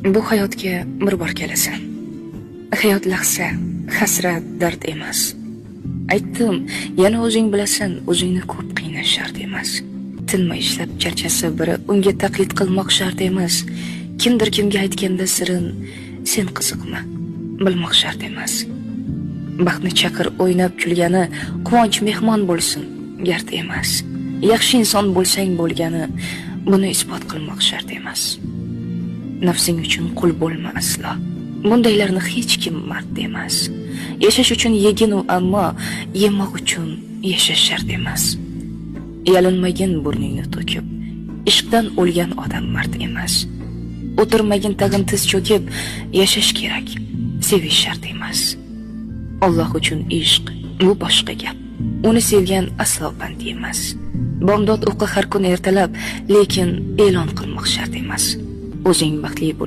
Bu hayotga bir bor kelasan. Hayot lahza, hasrat, dard emas. Aytdim, yana o'zing bilasan, o'zingni ko'p qiynash shart emas. Tinmay ishlab charchasa biri, unga taqlid qilmoq shart emas. Kimdir kimga aytganda sirin, sen qiziqma, bilmoq shart emas. Baxtni chaqir o'ynab kulgani, quvonch mehmon bo'lsin, gard emas. Yaxshi inson bo'lsang bo'lgani, buni isbot qilmoq shart emas. Nafsing uchun qul bo'lma aslo. Bundaylarni hech kim mard emas. Yashash uchun yegin u, ammo yemoq uchun yashash shart emas. Yalinmagin burningni to'kib, ishqdan o'lgan odam mard emas. O'tirmagin tag'in tiz cho'kib, yashash kerak, sevish shart emas. Alloh uchun ishq bu boshqa gap. Uni sevgan aslo band emas. Bomdod o'qi har kun ertalab, lekin e'lon qilmoq shart emas. O'zing baxtli bo'l.